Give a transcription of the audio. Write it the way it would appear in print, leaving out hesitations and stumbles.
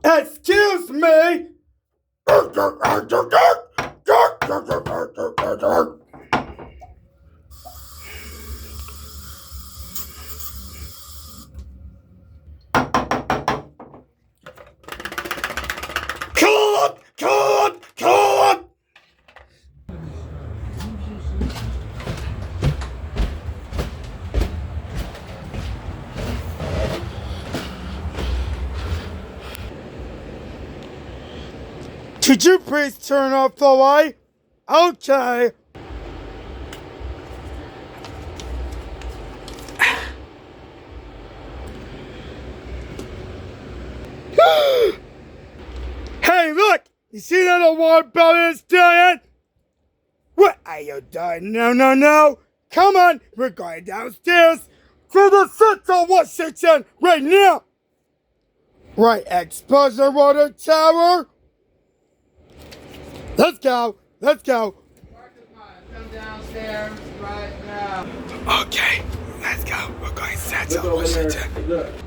Excuse me! Cut! Cut! Cut! Could you please turn off the light? Okay. Hey, look! You see that old water belly is doing? What are you doing? No, no, no! Come on! We're going downstairs to the Central Washington right now! Right, Exposure Water Tower! Let's go! Let's go! Come downstairs right now. Okay, let's go. We're going Central Washington. Look.